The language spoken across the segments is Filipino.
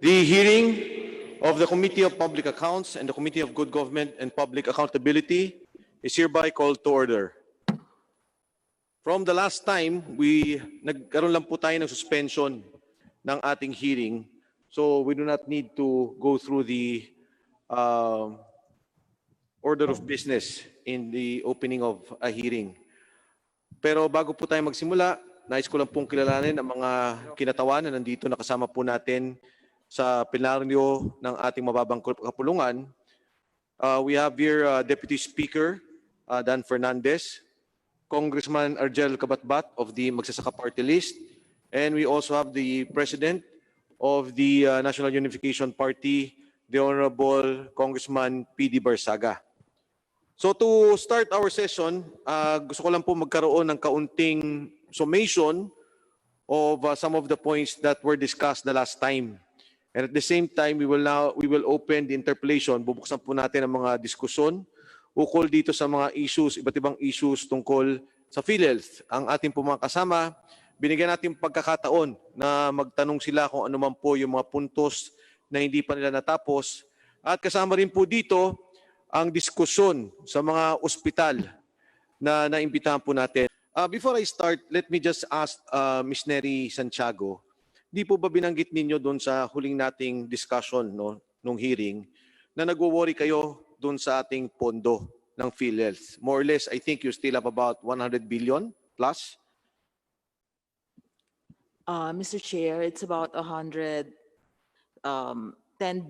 The hearing of the Committee of Public Accounts and the Committee of Good Government and Public Accountability is hereby called to order. From the last time, nagkaroon lang po tayo ng suspension ng ating hearing. So we do not need to go through the order of business in the opening of a hearing. Pero bago po tayo magsimula, nais ko lang pong kilalanin ang mga kinatawan na nandito nakasama po natin sa plenaryo ng ating mababang kapulungan. We have here Deputy Speaker Dan Fernandez, Congressman Argel Kabatbat of the Magsasaka Party List, and we also have the President of the National Unification Party, the Honorable Congressman P.D. Barsaga. So to start our session, gusto ko lang po magkaroon ng kaunting summation of some of the points that were discussed the last time. And at the same time, we will open the interpellation. Bubuksan po natin ang mga diskusyon ukol dito sa mga issues, iba't ibang issues tungkol sa Philhealth. Ang ating po mga kasama, binigyan natin pagkakataon na magtanong sila kung ano man po yung mga puntos na hindi pa nila natapos. At kasama rin po dito ang diskusyon sa mga ospital na naimbitahan po natin. Before I start, let me just ask Ms. Neri Santiago, di po ba binanggit ninyo doon sa huling nating discussion nung hearing na nagwo-worry kayo doon sa ating pondo ng PhilHealth? More or less, I think you still have about 100 billion plus? Mr. Chair, it's about 110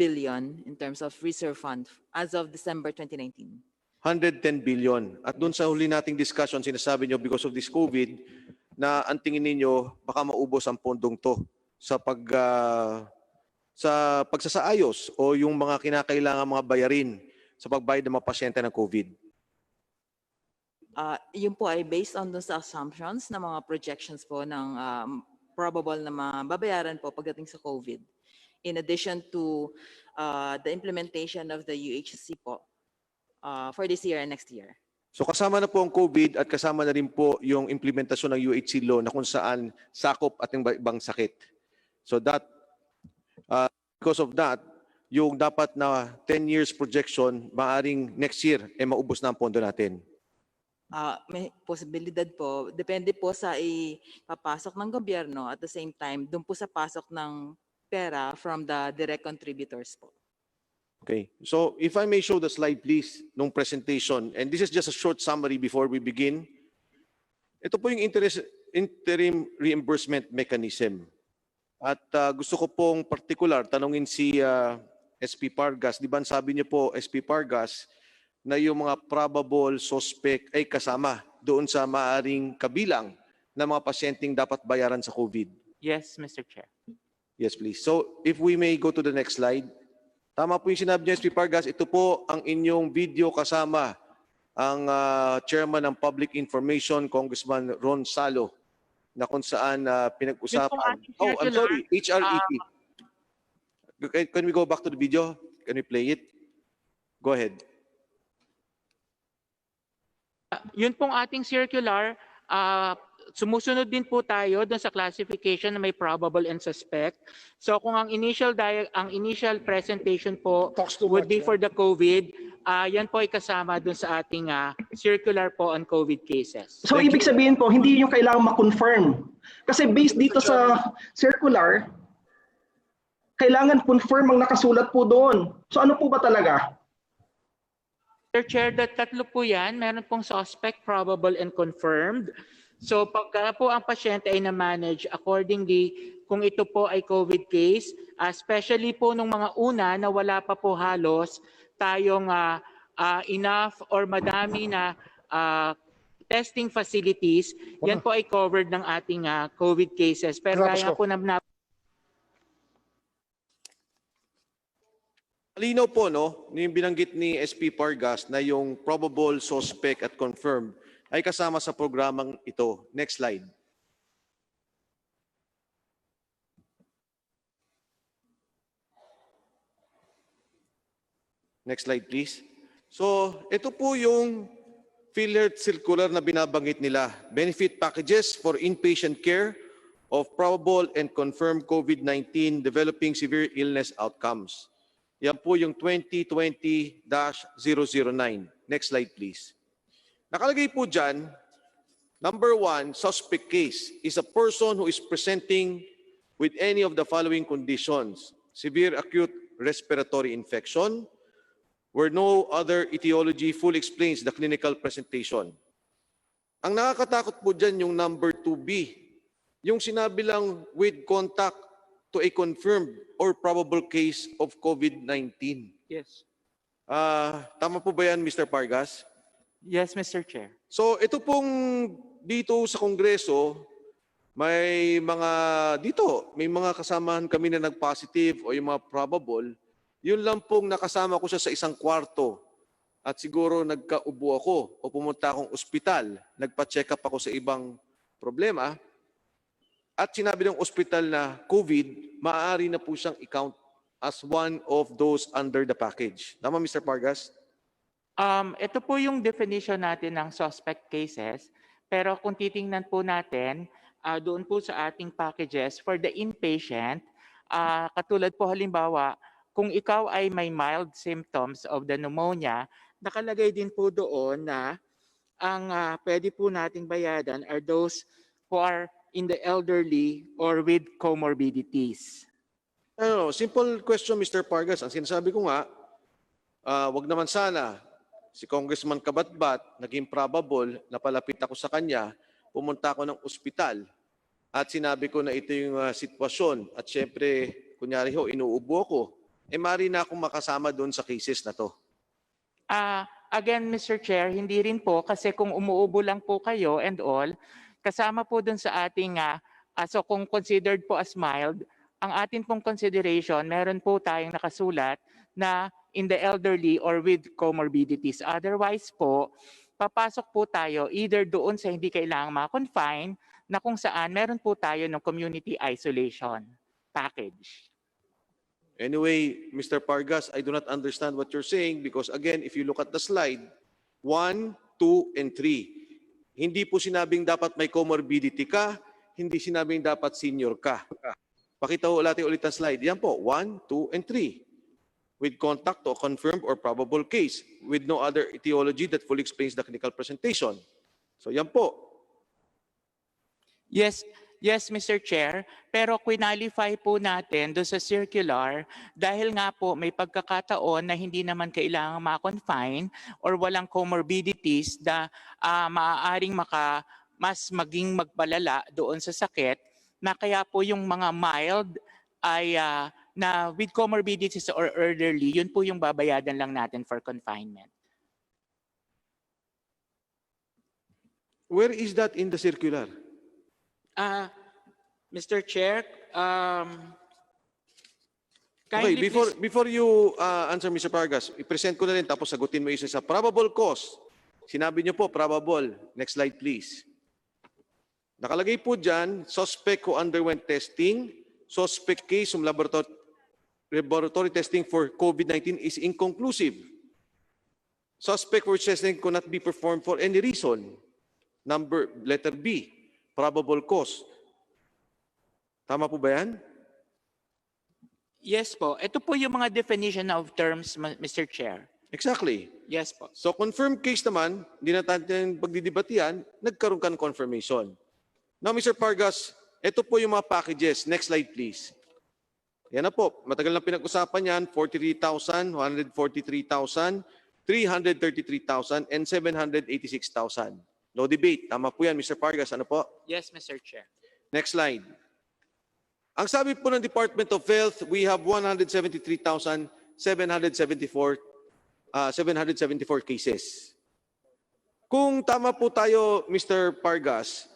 billion in terms of reserve fund as of December 2019. 110 billion. At doon sa huli nating discussion, sinasabi nyo because of this COVID na ang tingin ninyo baka maubos ang pondong to sa pagsasaayos o yung mga kinakailangan mga bayarin sa pagbayad ng mga pasyente ng COVID. Yun po ay based on those assumptions na mga projections po ng probable na mababayaran po pagdating sa COVID. In addition to the implementation of the UHC po for this year and next year. So kasama na po ang COVID at kasama na rin po yung implementasyon ng UHC law na kung saan sakop at ibang sakit. So that, because of that, yung dapat na 10 years projection, maaring next year, maubos na ang pondo natin. May posibilidad po. Depende po sa ipapasok ng gobyerno at the same time, doon po sa pasok ng pera from the direct contributors po. Okay. So if I may show the slide, please, nung presentation. And this is just a short summary before we begin. Ito po yung interim reimbursement mechanism. At gusto ko pong particular tanungin si SP Pargas. Di ba sabi niyo po, SP Pargas, na yung mga probable suspect ay kasama doon sa maaring kabilang na mga pasyenteng dapat bayaran sa COVID? Yes, Mr. Chair. Yes, please. So if we may go to the next slide. Tama po yung sinabi niyo, SP Pargas. Ito po ang inyong video kasama ang Chairman ng Public Information, Congressman Ron Salo, na kung saan pinag-usapan. Oh, I'm sorry, HRET. Can we go back to the video? Can we play it? Go ahead. Yun pong ating circular, sumusunod din po tayo dun sa classification na may probable and suspect. So kung ang initial presentation po would be for the COVID, yan po ay kasama dun sa ating circular po on COVID cases. So ibig sabihin po, hindi yung kailangan ma-confirm. Kasi based dito sa circular, kailangan confirm ang nakasulat po doon. So ano po ba talaga? Mr. Chair, tatlo po yan. Meron pong suspect, probable, and confirmed. So pagka po ang pasyente ay na-manage accordingly, kung ito po ay COVID case, especially po nung mga una na wala pa po halos tayong enough or madami na testing facilities, yan po ay covered ng ating COVID cases. Pero kaya po na Malinaw po, no? Yung binanggit ni SP Pargas na yung probable suspect at confirmed ay kasama sa programang ito. Next slide. Next slide, please. So, ito po yung PhilHealth circular na binabanggit nila. Benefit packages for inpatient care of probable and confirmed COVID-19 developing severe illness outcomes. Yan po yung 2020-009. Next slide, please. Nakalagay po dyan, number 1, suspect case is a person who is presenting with any of the following conditions: severe acute respiratory infection, where no other etiology fully explains the clinical presentation. Ang nakakatakot po dyan yung number 2B, yung sinabi lang with contact to a confirmed or probable case of COVID-19. Yes. Tama po ba yan, Mr. Pargas? Yes, Mr. Chair. So ito pong dito sa Kongreso, may mga kasamahan kami na nag-positive o yung mga probable, yun lang pong nakasama ko siya sa isang kwarto at siguro nagkaubo ako o pumunta akong ospital, nagpa-check up ako sa ibang problema at sinabi ng ospital na COVID, maaari na po siyang i-count as one of those under the package. Tama, Mr. Pargas? Ito po yung definition natin ng suspect cases. Pero kung titingnan po natin, doon po sa ating packages for the inpatient, katulad po halimbawa, kung ikaw ay may mild symptoms of the pneumonia, nakalagay din po doon na ang pwede po nating bayadan are those who are in the elderly or with comorbidities. Simple question, Mr. Pargas. Ang sinasabi ko nga, wag naman sana si Congressman Kabatbat, naging probable, napalapit ako sa kanya, pumunta ako ng ospital at sinabi ko na ito yung sitwasyon at syempre, kunyari ho, inuubo ako, maaari na akong makasama doon sa cases na to. Again, Mr. Chair, hindi rin po kasi kung umuubo lang po kayo and all, kasama po doon sa ating, so kung considered po as mild, ang atin pong consideration, meron po tayong nakasulat na in the elderly or with comorbidities. Otherwise po, papasok po tayo either doon sa hindi kailangang ma-confine na kung saan meron po tayo ng community isolation package. Anyway, Mr. Pargas, I do not understand what you're saying because again, if you look at the slide, 1, 2, and 3, hindi po sinabing dapat may comorbidity ka, hindi sinabing dapat senior ka. Pakita ho natin ulit ang slide. Yan po, 1, 2, and 3. With contact to a confirmed or probable case, with no other etiology that fully explains the clinical presentation. So yan po. Yes, Mr. Chair. Pero quinalify po natin doon sa circular dahil nga po may pagkakataon na hindi naman kailangan ma-confine or walang comorbidities na maaaring mas maging magbalala doon sa sakit na kaya po yung mga mild ay na with comorbidities or elderly, yun po yung babayadan lang natin for confinement. Where is that in the circular? Mr. Chair, Okay, kindly before you answer, Mr. Pargas, i-present ko na rin tapos sagutin mo isa sa probable cause. Sinabi niyo po, probable. Next slide, please. Nakalagay po dyan, suspect who underwent testing, suspect case of laboratory testing for COVID-19 is inconclusive. Suspect for testing could not be performed for any reason. Letter B, probable cause. Tama po ba yan? Yes po. Ito po yung mga definition of terms, Mr. Chair. Exactly. Yes po. So confirmed case naman, hindi na natin pagdidibatihan, nagkaroon ka ng confirmation. Now, Mr. Pargas, ito po yung mga packages. Next slide, please. Yan na po. Matagal na pinag-usapan yan. 43,000, 143,000, 333,000, and 786,000. No debate. Tama po yan, Mr. Pargas. Ano po? Yes, Mr. Chair. Next slide. Ang sabi po ng Department of Health, we have 173,774 cases. Kung tama po tayo, Mr. Pargas,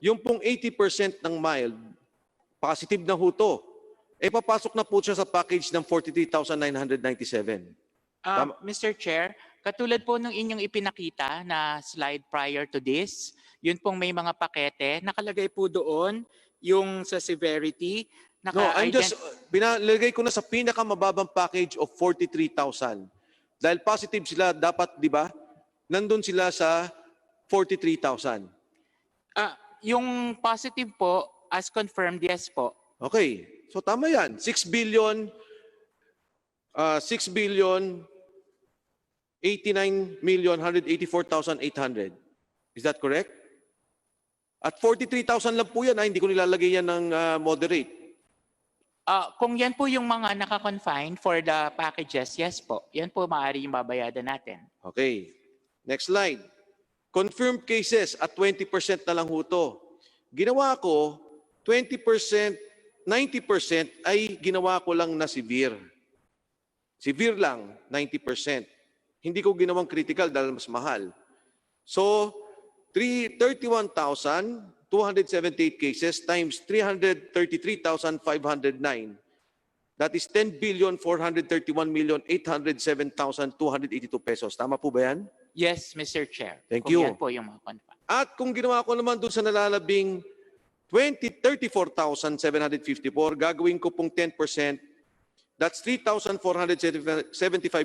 yung pong 80% ng mild, positive na ho to, papasok na po siya sa package ng 43,997. Mr. Chair, katulad po ng inyong ipinakita na slide prior to this, yun pong may mga pakete, nakalagay po doon yung sa severity. No, I'm just, binalagay ko na sa pinakamababang package of 43,000. Dahil positive sila, dapat, di ba, nandun sila sa 43,000. Yung positive po, as confirmed, yes po. Okay. So tama yan. 6 billion 89,184,800. Is that correct? At 43,000 lang po yan, hindi ko nilalagay yan ng moderate. Kung yan po yung mga naka-confine for the packages, yes po. Yan po maaari yung babayadan natin. Okay. Next slide. Confirmed cases at 20% na lang ho to. Ginawa ko, 20%, 90% ay ginawa ko lang na severe. Severe lang, 90%. Hindi ko ginawang critical dahil mas mahal. So, 31,278 cases times 333,509. That is 10,431,807,282 pesos. Tama po ba yan? Yes, Mr. Chair. Thank Kung you. yan po yung mga confine. At kung ginawa ko naman doon sa nalalabing 34,754, gagawin ko pong 10%. That's 3,475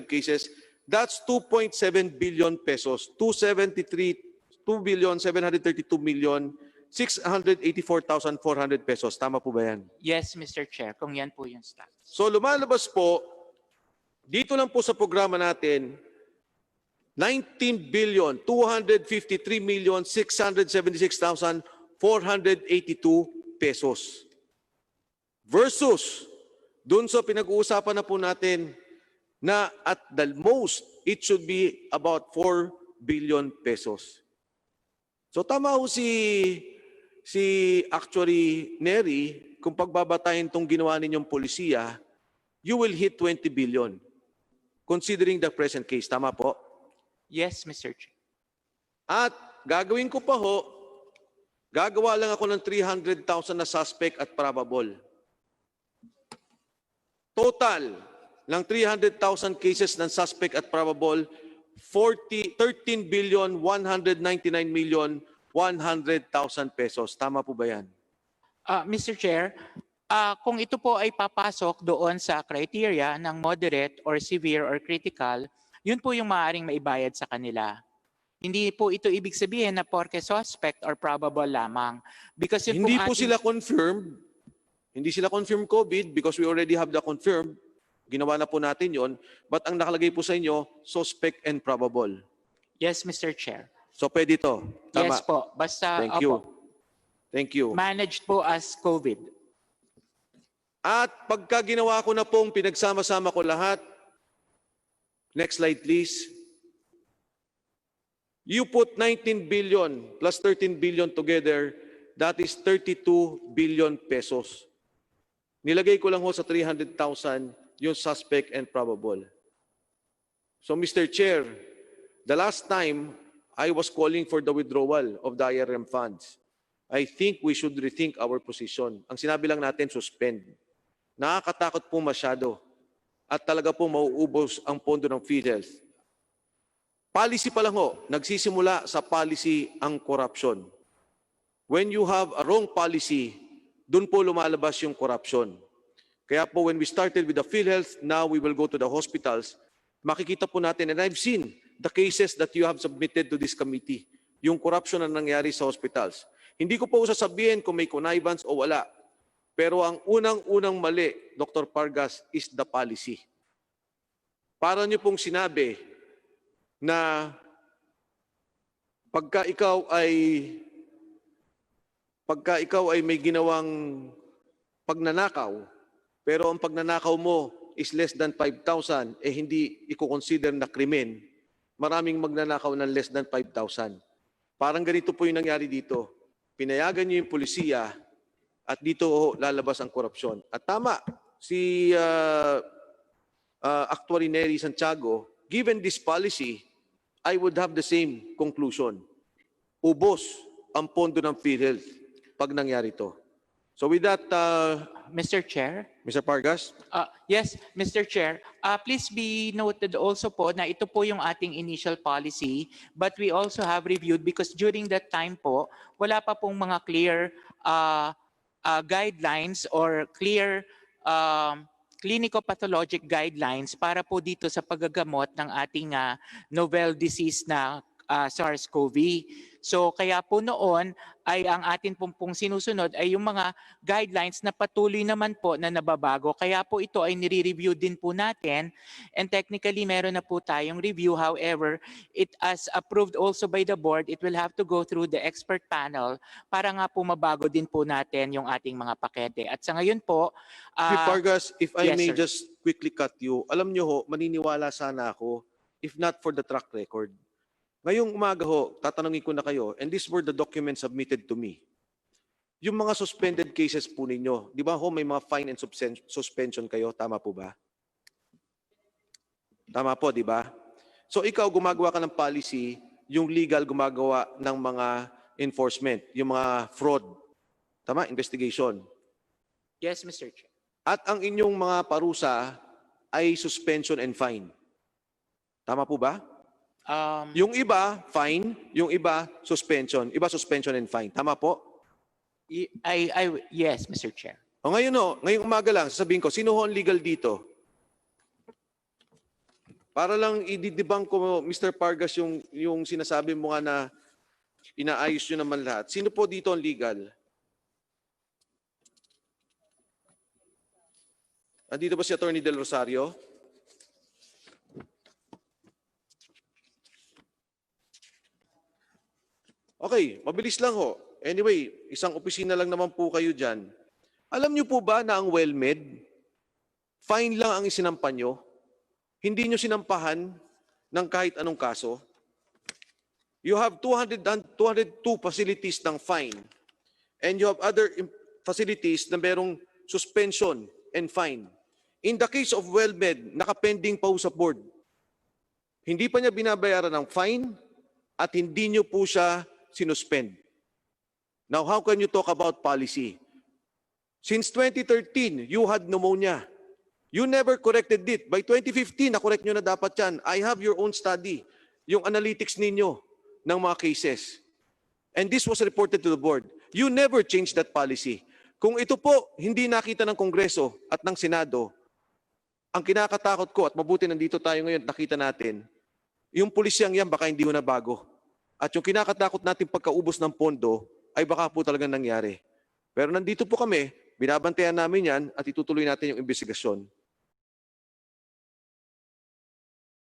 cases. That's 2.7 billion pesos. 2,732,684,400 pesos. Tama po ba yan? Yes, Mr. Chair. Kung yan po yung stats. So lumalabas po, dito lang po sa programa natin, 19,253,676,482 pesos. Versus, dun sa pinag-uusapan na po natin na at the most, it should be about 4 billion pesos. So tama ho si actuary Neri, kung pagbabatayin tong ginawa ninyong polisiya, you will hit 20 billion. Considering the present case. Tama po? Yes, Mr. Chair. At gagawin ko pa ho, gagawa lang ako ng 300,000 na suspect at probable. Total ng 300,000 cases ng suspect at probable, 13,199,100,000 pesos. Tama po ba yan? Mr. Chair, kung ito po ay papasok doon sa criteria ng moderate or severe or critical, yun po yung maaaring maibayad sa kanila. Hindi po ito ibig sabihin na porke suspect or probable lamang. Because yun Hindi pong po sila confirmed. Hindi sila confirmed COVID because we already have the confirmed. Ginawa na po natin yon. But ang nakalagay po sa inyo, suspect and probable. Yes, Mr. Chair. So pwede to. Tama. Yes po. Basta, Thank you. opo, Thank you. managed po as COVID. At pagka ginawa ko na pong pinagsama-sama ko lahat, next slide please. You put 19 billion plus 13 billion together, that is 32 billion pesos. Nilagay ko lang ho sa 300,000 yung suspect and probable. So Mr. Chair, the last time I was calling for the withdrawal of the IRM funds, I think we should rethink our position. Ang sinabi lang natin, suspend. Nakakatakot po masyado at talaga po mauubos ang pondo ng Philhealth. Policy pa lang ho, nagsisimula sa policy ang korupsyon. When you have a wrong policy, dun po lumalabas yung korupsyon. Kaya po when we started with the Philhealth, now we will go to the hospitals, makikita po natin, and I've seen the cases that you have submitted to this committee, yung korupsyon na nangyari sa hospitals. Hindi ko po sasabihin kung may connivance o wala. Pero ang unang-unang mali, Dr. Pargas, is the policy. Para niyo pong sinabi na pagka ikaw ay may ginawang pagnanakaw, pero ang pagnanakaw mo is less than 5,000, hindi i-consider na krimen, maraming magnanakaw ng less than 5,000. Parang ganito po yung nangyari dito. Pinayagan niyo yung polisiya at dito lalabas ang korupsyon. At tama, si Actuary Neri Santiago, given this policy, I would have the same conclusion. Ubos ang pondo ng Philhealth pag nangyari ito. So with that, Mr. Chair? Mr. Pargas? Yes, Mr. Chair. Please be noted also po na ito po yung ating initial policy, but we also have reviewed because during that time po, wala pa pong mga clear guidelines or clear clinico-pathologic guidelines para po dito sa paggagamot ng ating novel disease na SARS-CoV. So kaya po noon ay ang atin pong sinusunod ay yung mga guidelines na patuloy naman po na nababago. Kaya po ito ay nire-review din po natin, and technically meron na po tayong review. However, it as approved also by the board, it will have to go through the expert panel para nga po mabago din po natin yung ating mga pakete. At sa ngayon po, Vargas, if I yes, may sir. just quickly cut you, alam nyo ho, maniniwala sana ako, if not for the track record. Ngayong umaga ho, tatanungin ko na kayo, and these were the documents submitted to me. Yung mga suspended cases po ninyo, di ba ho, may mga fine and suspension kayo, tama po ba? Tama po, di ba? So ikaw, gumagawa ka ng policy, yung legal gumagawa ng mga enforcement, yung mga fraud. Tama? Investigation. Yes, Mr. Chair. At ang inyong mga parusa ay suspension and fine. Tama po ba? Yung iba, fine. Yung iba, suspension. Iba, suspension and fine. Tama po? Yes, Mr. Chair. O ngayon ho, ngayong umaga lang, sasabihin ko, sino ho ang legal dito? Para lang i-debunk ko, Mr. Vargas, yung sinasabi mo nga na inaayos nyo naman lahat. Sino po dito ang legal? Andito ba si Attorney Del Rosario? Okay, mabilis lang ho. Anyway, isang opisina lang naman po kayo dyan. Alam niyo po ba na ang WellMed, fine lang ang isinampa nyo? Hindi nyo sinampahan ng kahit anong kaso? You have 202 facilities ng fine. And you have other facilities na merong suspension and fine. In the case of WellMed, nakapending pa sa board. Hindi pa niya binabayaran ng fine at hindi nyo po siya sinuspend. Now, how can you talk about policy? Since 2013, you had pneumonia. You never corrected it. By 2015, na-correct nyo na dapat yan. I have your own study, yung analytics ninyo ng mga cases. And this was reported to the board. You never changed that policy. Kung ito po hindi nakita ng Kongreso at ng Senado, ang kinakatakot ko, at mabuti nandito tayo ngayon, nakita natin, yung pulisyang yan baka hindi mo na bago. At yung kinakatakot natin pagkaubos ng pondo ay baka po talagang nangyari. Pero nandito po kami, binabantayan namin yan at itutuloy natin yung investigasyon.